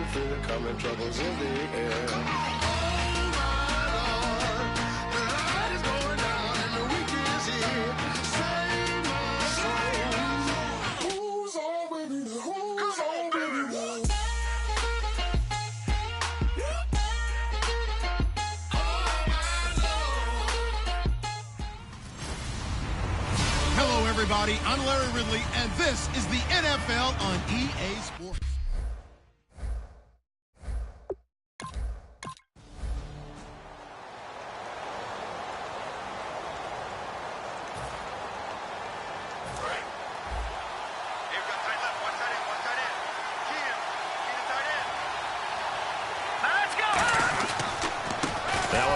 feel the coming troubles in the air. Hello, everybody. I'm Larry Ridley, and this is the NFL on EA Sports.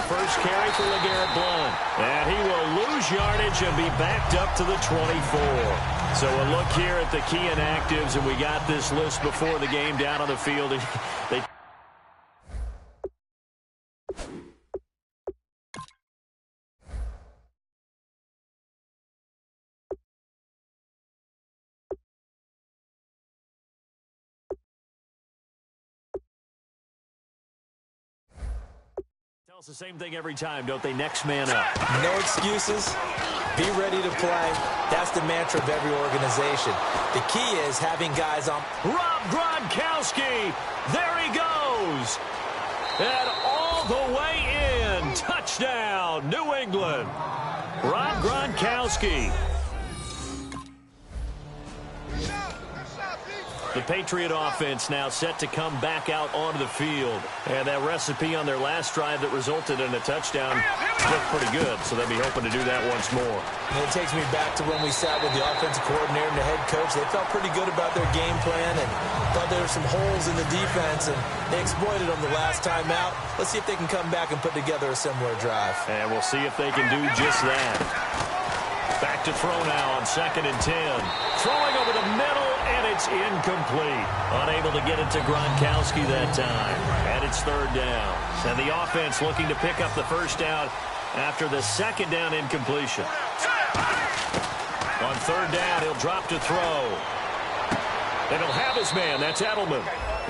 First carry for LeGarrette Blount. And he will lose yardage and be backed up to the 24. So a look here at the key inactives, and we got this list before the game down on the field. They It's the same thing every time, don't they? Next man up. No excuses. Be ready to play. That's the mantra of every organization. The key is having guys on. Rob Gronkowski. There he goes. And all the way in. Touchdown, New England. Rob Gronkowski. The Patriot offense now set to come back out onto the field. And that recipe on their last drive that resulted in a touchdown looked pretty good, so they'll be hoping to do that once more. And it takes me back to when we sat with the offensive coordinator and the head coach. They felt pretty good about their game plan and thought there were some holes in the defense, and they exploited them the last time out. Let's see if they can come back and put together a similar drive. And we'll see if they can do just that. Back to throw now on 2nd and 10. Throwing over the middle, and it's incomplete. Unable to get it to Gronkowski that time. And it's 3rd down. And the offense looking to pick up the first down after the 2nd down incompletion. On 3rd down, he'll drop to throw. And he'll have his man. That's Edelman.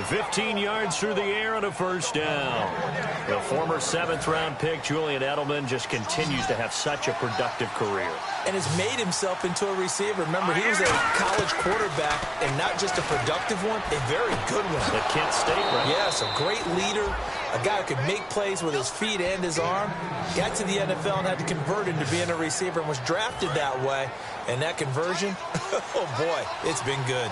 15 yards through the air on a first down. The former 7th-round pick, Julian Edelman, just continues to have such a productive career. And has made himself into a receiver. Remember, he was a college quarterback, and not just a productive one, a very good one. At Kent State, right? Yes, a great leader, a guy who could make plays with his feet and his arm. Got to the NFL and had to convert into being a receiver and was drafted that way. And that conversion, oh boy, it's been good.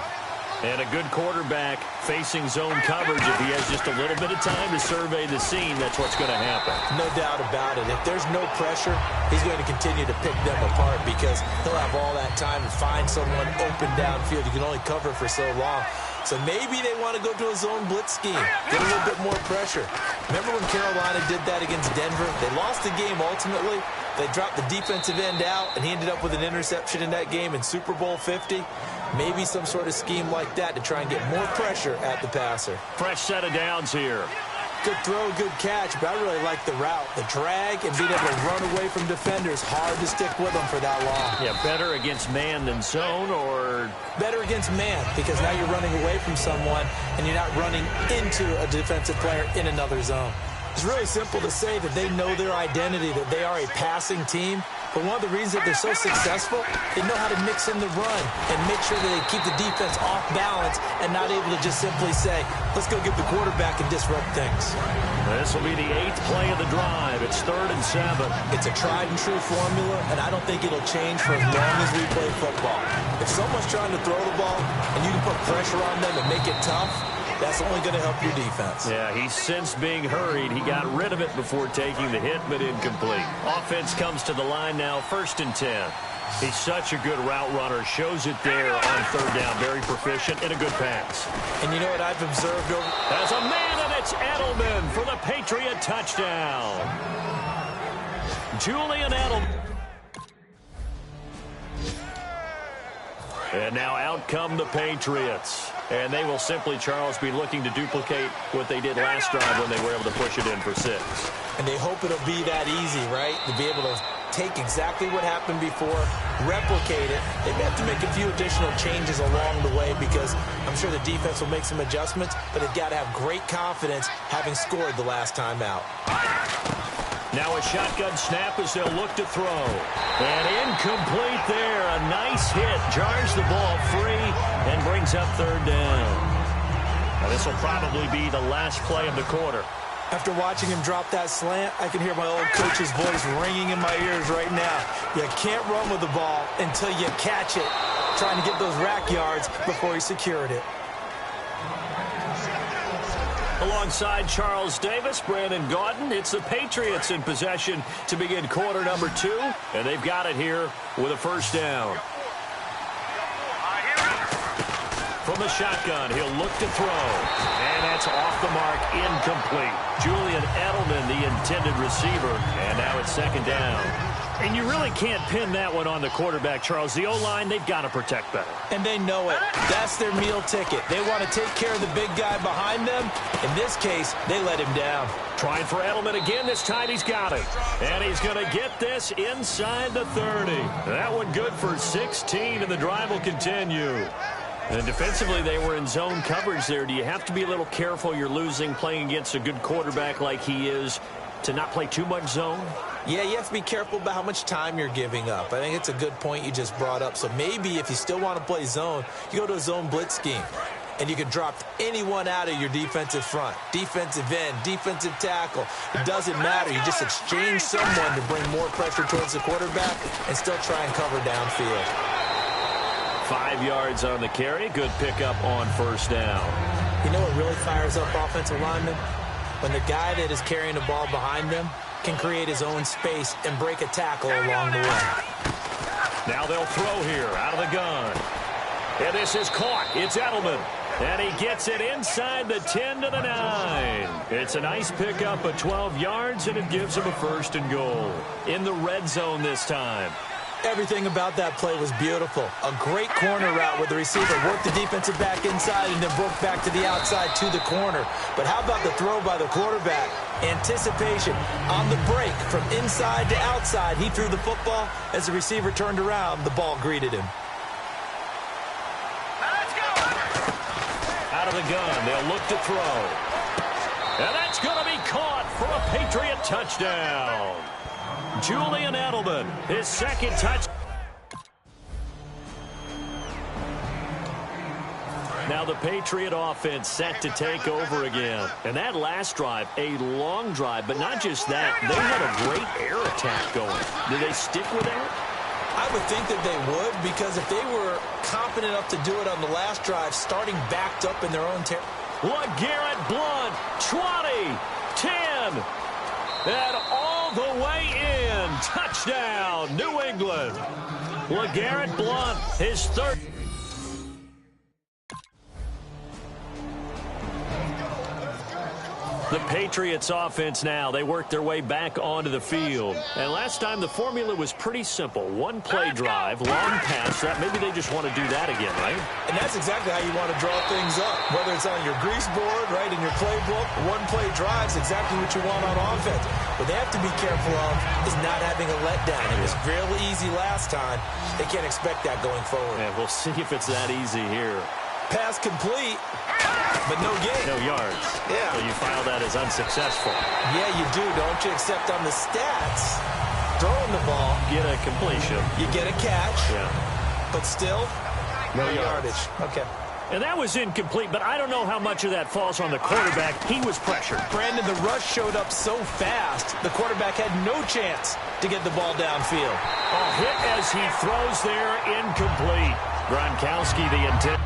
And a good quarterback facing zone coverage. If he has just a little bit of time to survey the scene, that's what's going to happen. No doubt about it. If there's no pressure, he's going to continue to pick them apart because he'll have all that time to find someone open downfield. You can only cover for so long. So maybe they want to go to a zone blitz scheme, get a little bit more pressure. Remember when Carolina did that against Denver? They lost the game ultimately. They dropped the defensive end out, and he ended up with an interception in that game in Super Bowl 50. Maybe some sort of scheme like that to try and get more pressure at the passer. Fresh set of downs here. Good throw, good catch, but I really like the route. The drag and being able to run away from defenders, hard to stick with them for that long. Yeah, better against man than zone, or? Better against man, because now you're running away from someone and you're not running into a defensive player in another zone. It's really simple to say that they know their identity, that they are a passing team. But one of the reasons that they're so successful, they know how to mix in the run and make sure that they keep the defense off balance and not able to just simply say, let's go get the quarterback and disrupt things. This will be the 8th play of the drive. It's 3rd and 7. It's a tried and true formula, and I don't think it'll change for as long as we play football. If someone's trying to throw the ball and you can put pressure on them and make it tough, that's only going to help your defense. Yeah, he's since being hurried. He got rid of it before taking the hit, but incomplete. Offense comes to the line now, 1st and 10. He's such a good route runner. Shows it there on 3rd down. Very proficient and a good pass. And you know what I've observed over... As a man, and it's Edelman for the Patriot touchdown. Julian Edelman. And now out come the Patriots. And they will simply, Charles, be looking to duplicate what they did last drive when they were able to push it in for 6. And they hope it'll be that easy, right? To be able to take exactly what happened before, replicate it. They may have to make a few additional changes along the way because I'm sure the defense will make some adjustments, but they've got to have great confidence having scored the last time out. Now a shotgun snap as they'll look to throw. And incomplete there. A nice hit. Jars the ball free and brings up third down. Now this will probably be the last play of the quarter. After watching him drop that slant, I can hear my old coach's voice ringing in my ears right now. You can't run with the ball until you catch it. Trying to get those rack yards before he secured it. Alongside Charles Davis, Brandon Gaudin, it's the Patriots in possession to begin quarter number 2, and they've got it here with a first down. From the shotgun, he'll look to throw, and that's off the mark, incomplete. Julian Edelman, the intended receiver, and now it's second down. And you really can't pin that one on the quarterback, Charles. The O-line, they've got to protect better. And they know it. That's their meal ticket. They want to take care of the big guy behind them. In this case, they let him down. Trying for Edelman again. This time he's got it. And he's going to get this inside the 30. That one good for 16, and the drive will continue. And defensively, they were in zone coverage there. Do you have to be a little careful? You're losing playing against a good quarterback like he is to not play too much zone? Yeah, you have to be careful about how much time you're giving up. I think it's a good point you just brought up. So maybe if you still want to play zone, you go to a zone blitz scheme. And you can drop anyone out of your defensive front. Defensive end, defensive tackle. It doesn't matter. You just exchange someone to bring more pressure towards the quarterback and still try and cover downfield. 5 yards on the carry. Good pickup on first down. You know what really fires up offensive linemen? When the guy that is carrying the ball behind them can create his own space and break a tackle along the way. Now they'll throw here out of the gun. And this is caught. It's Edelman. And he gets it inside the 10 to the 9. It's a nice pickup of 12 yards, and it gives him a first and goal. In the red zone this time. Everything about that play was beautiful. A great corner route where the receiver worked the defensive back inside and then broke back to the outside to the corner. But how about the throw by the quarterback? Anticipation on the break from inside to outside. He threw the football. As the receiver turned around, the ball greeted him. Out of the gun, they'll look to throw. And that's going to be caught for a Patriot touchdown. Julian Edelman, his second touch. Now the Patriot offense set to take over again. And that last drive, a long drive, but not just that. They had a great air attack going. Did they stick with that? I would think that they would, because if they were confident enough to do it on the last drive, starting backed up in their own territory. LeGarrette Blount, 20, 10, and all the way in. Touchdown, New England. LeGarrette Blount, his third. The Patriots offense now, they work their way back onto the field. And last time the formula was pretty simple. One play drive, long pass. That maybe they just want to do that again, right? And that's exactly how you want to draw things up. Whether it's on your grease board, right, in your playbook, one play drive's exactly what you want on offense. What they have to be careful of is not having a letdown. It was really easy last time. They can't expect that going forward. Yeah, we'll see if it's that easy here. Pass complete, but no gain. No yards. Yeah. So you file that as unsuccessful. Yeah, you do, don't you? Except on the stats, throwing the ball. Get a completion. You get a catch. Yeah. But still, no yardage. Okay. And that was incomplete, but I don't know how much of that falls on the quarterback. He was pressured. Brandon, the rush showed up so fast, the quarterback had no chance to get the ball downfield. A hit as he throws there, incomplete. Gronkowski, the intent.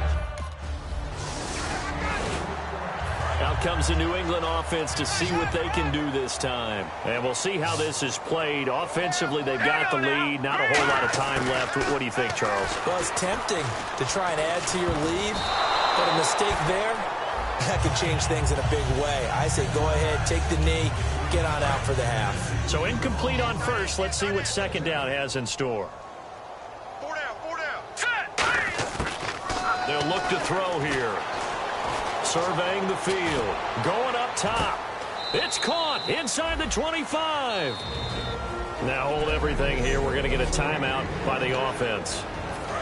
Out comes the New England offense to see what they can do this time. And we'll see how this is played. Offensively, they've got the lead. Not a whole lot of time left. What do you think, Charles? Well, it's tempting to try and add to your lead, but a mistake there, that could change things in a big way. I say go ahead, take the knee, get on out for the half. So incomplete on first. Let's see what second down has in store. 4 down. Set. They'll look to throw here. Surveying the field. Going up top. It's caught inside the 25. Now hold everything here. We're going to get a timeout by the offense.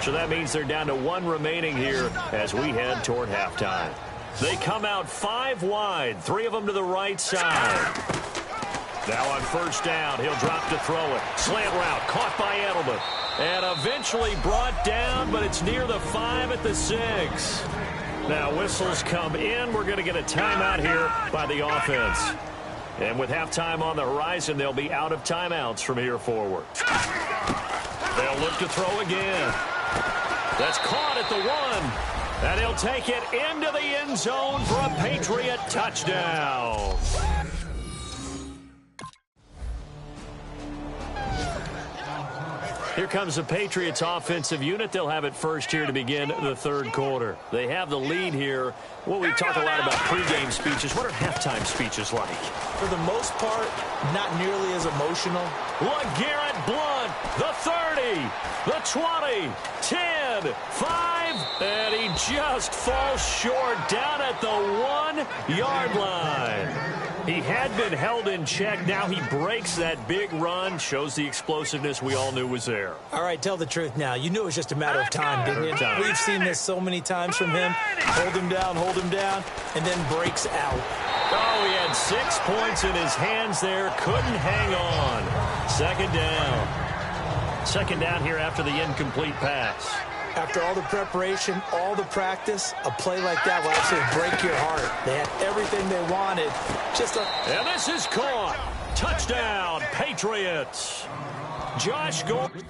So that means they're down to 1 remaining here as we head toward halftime. They come out 5 wide, 3 of them to the right side. Now on first down, he'll drop to throw it. Slant route, caught by Edelman. And eventually brought down, but it's near the 5 at the 6. Now whistles come in. We're going to get a timeout here by the offense. And with halftime on the horizon, they'll be out of timeouts from here forward. They'll look to throw again. That's caught at the 1. And he'll take it into the end zone for a Patriot touchdown. Here comes the Patriots offensive unit. They'll have it first here to begin the third quarter. They have the lead here. Well, we talk a lot about pregame speeches. What are halftime speeches like? For the most part, not nearly as emotional. LeGarrette Blount, the 30, the 20, 10, 5, and he just falls short down at the 1-yard line. He had been held in check. Now he breaks that big run, shows the explosiveness we all knew was there. All right, tell the truth now. You knew it was just a matter of time, didn't you? We've seen this so many times from him. Hold him down, and then breaks out. Oh, he had 6 points in his hands there. Couldn't hang on. Second down. Second down here after the incomplete pass. After all the preparation, all the practice, a play like that will actually break your heart. They had everything they wanted. And this is caught. Touchdown, Patriots. Josh Gordon.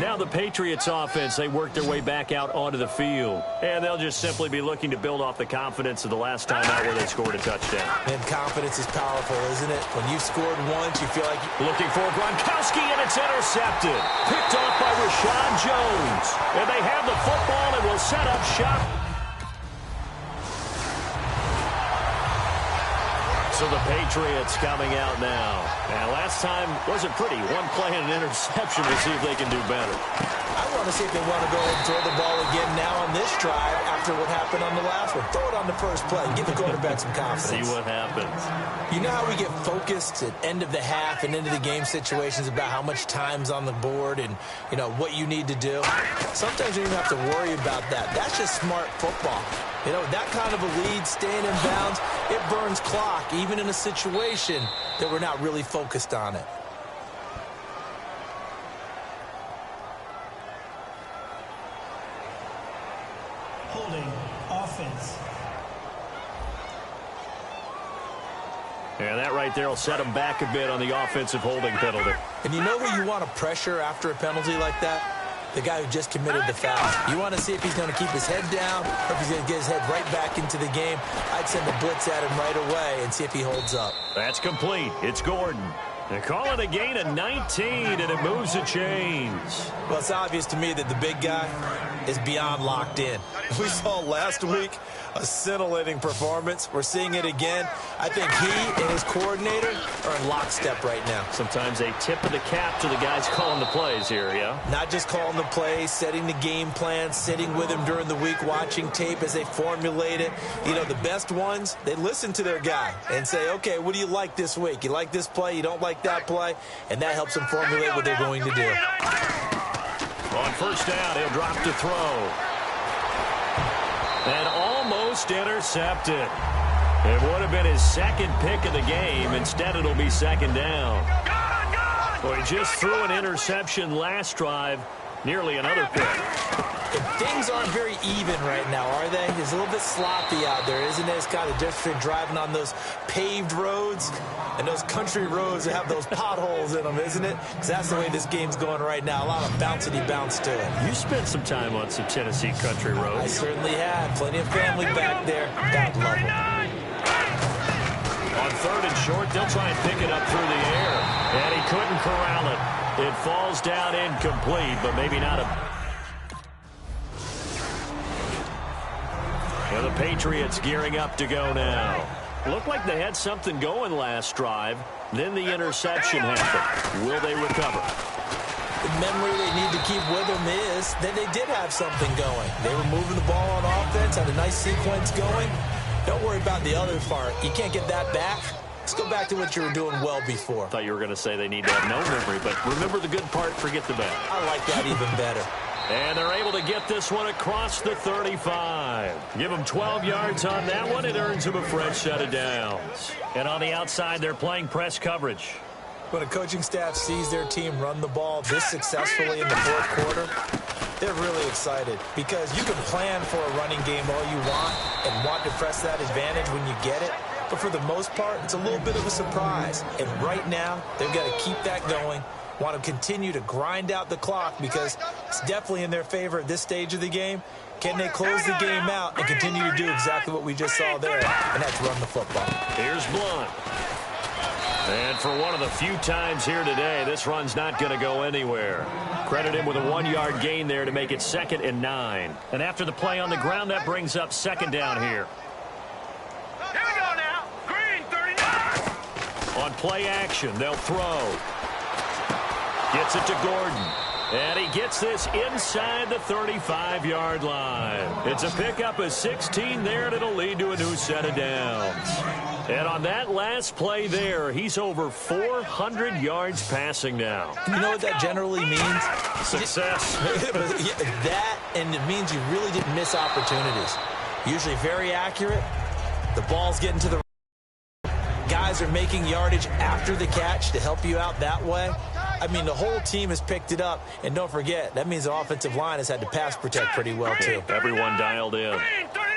Now the Patriots offense, they work their way back out onto the field. And they'll just simply be looking to build off the confidence of the last time out where they scored a touchdown. And confidence is powerful, isn't it? When you've scored once, you feel like... Looking for Gronkowski, and it's intercepted. Picked off by Rashad Jones. And they have the football and will set up shop. So the Patriots coming out now. And last time wasn't pretty. One play and an interception. We'll see if they can do better. I want to see if they want to go ahead and throw the ball again now on this drive after what happened on the last one. Throw it on the first play. Give the quarterback some confidence. See what happens. You know how we get focused at end of the half and into the game situations about how much time's on the board and, you know, what you need to do? Sometimes you don't even have to worry about that. That's just smart football. You know, that kind of a lead, staying in bounds, it burns clock, even in a situation that we're not really focused on it. Holding offense. And that right there will set them back a bit on the offensive holding penalty. And you know who you want to pressure after a penalty like that? The guy who just committed the foul. You want to see if he's going to keep his head down or if he's going to get his head right back into the game. I'd send a blitz at him right away and see if he holds up. That's complete. It's Gordon. They call it a gain of 19, and it moves the chains. Well, it's obvious to me that the big guy is beyond locked in. We saw last week a scintillating performance. We're seeing it again. I think he and his coordinator are in lockstep right now. Sometimes a tip of the cap to the guys calling the plays here, yeah? Not just calling the plays, setting the game plan, sitting with him during the week, watching tape as they formulate it. You know, the best ones, they listen to their guy and say, okay, what do you like this week? You like this play? You don't like that play? And that helps them formulate what they're going to do. On first down, he'll drop to throw. And almost intercepted. It would have been his second pick of the game. Instead, it'll be second down. Well, he just threw an interception last drive. Nearly another pick. Things aren't very even right now, are they? It's a little bit sloppy out there, isn't it? It's kind of different driving on those paved roads and those country roads that have those potholes in them, isn't it? Because that's the way this game's going right now. A lot of bouncy bounce to it. You spent some time on some Tennessee country roads. I certainly have. Plenty of family back there. God love them. On third and short, they'll try and pick it up through the air. And he couldn't corral it. It falls down incomplete, but maybe not a... And the Patriots gearing up to go now. Looked like they had something going last drive. Then the interception happened. Will they recover? The memory they need to keep with them is that they did have something going. They were moving the ball on offense, had a nice sequence going. Don't worry about the other part. You can't get that back. Let's go back to what you were doing well before. Thought you were going to say they need to have no memory, but remember the good part, forget the bad. I like that even better. And they're able to get this one across the 35. Give them 12 yards on that one. It earns them a fresh set of downs. And on the outside, they're playing press coverage. When a coaching staff sees their team run the ball this successfully in the fourth quarter, they're really excited because you can plan for a running game all you want and want to press that advantage when you get it. But for the most part, it's a little bit of a surprise. And right now, they've got to keep that going. Want to continue to grind out the clock because it's definitely in their favor at this stage of the game. Can they close the game out and continue to do exactly what we just saw there, and that's run the football? Here's Blunt. And for one of the few times here today, this run's not going to go anywhere. Credit him with a 1-yard gain there to make it 2nd and 9. And after the play on the ground, that brings up 2nd down here. Here we go now. Green, 39. On play action, they'll throw. Gets it to Gordon. And he gets this inside the 35-yard line. It's a pickup of 16 there, and it'll lead to a new set of downs. And on that last play there, he's over 400 yards passing now. You know what that generally means? Success. That, and it means you really didn't miss opportunities. Usually very accurate. The ball's getting to the guys are making yardage after the catch to help you out that way. I mean, the whole team has picked it up. And don't forget, that means the offensive line has had to pass protect pretty well, too. Everyone dialed in. Green, 39.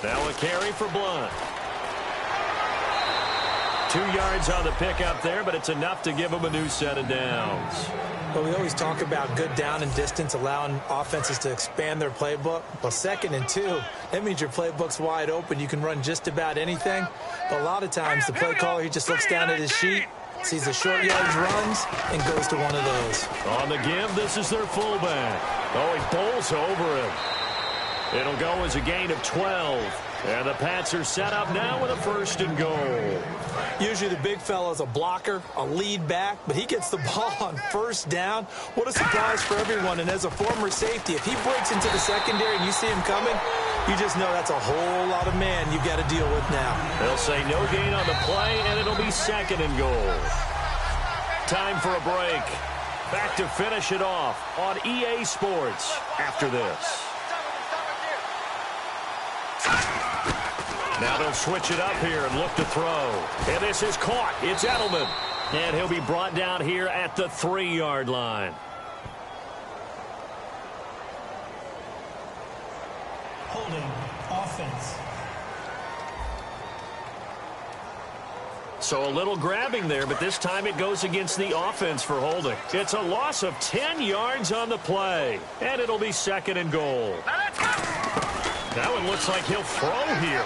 Now a carry for Blunt. 2 yards on the pickup there, but it's enough to give him a new set of downs. Well, we always talk about good down and distance, allowing offenses to expand their playbook. Well, 2nd and 2, that means your playbook's wide open. You can run just about anything. But a lot of times, the play caller, he just looks down at his sheet, sees the short yardage runs, and goes to one of those. On the give, this is their fullback. Oh, he bowls over him. It'll go as a gain of 12. And the Pats are set up now with a 1st and goal. Usually the big fella's a blocker, a lead back, but he gets the ball on 1st down. What a surprise for everyone. And as a former safety, if he breaks into the secondary and you see him coming, you just know that's a whole lot of man you've got to deal with now. They'll say no gain on the play, and it'll be 2nd and goal. Time for a break. Back to finish it off on EA Sports after this. Now they'll switch it up here and look to throw. And this is caught. It's Edelman. And he'll be brought down here at the 3-yard line. Holding offense. So a little grabbing there, but this time it goes against the offense for holding. It's a loss of 10 yards on the play. And it'll be 2nd and goal. That one looks like he'll throw here.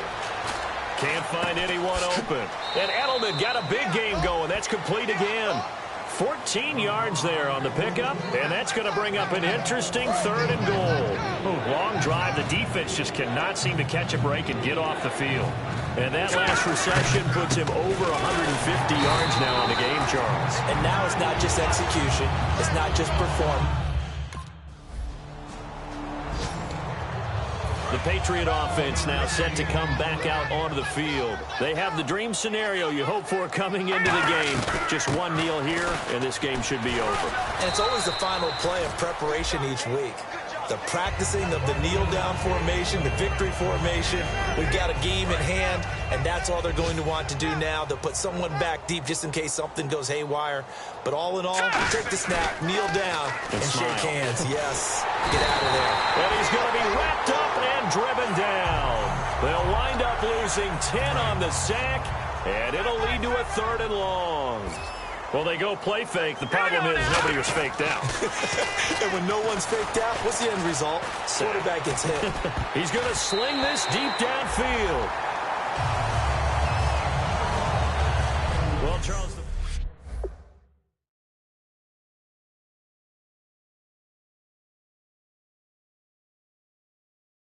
Can't find anyone open. And Edelman got a big game going. That's complete again. 14 yards there on the pickup, and that's going to bring up an interesting 3rd and goal. Long drive. The defense just cannot seem to catch a break and get off the field. And that last reception puts him over 150 yards now on the game, Charles. And now it's not just execution. It's not just performance. The Patriot offense now set to come back out onto the field. They have the dream scenario you hope for coming into the game. Just one kneel here, and this game should be over. And it's always the final play of preparation each week. The practicing of the kneel-down formation, the victory formation. We've got a game in hand, and that's all they're going to want to do now. They'll put someone back deep just in case something goes haywire. But all in all, take the snap, kneel down, and shake hands. Yes, get out of there. And he's going to be wrapped up and driven down. They'll wind up losing 10 on the sack, and it'll lead to a 3rd and long. Well, they go play fake. The problem is nobody was faked out. And when no one's faked out, what's the end result? Quarterback gets hit. He's going to sling this deep downfield.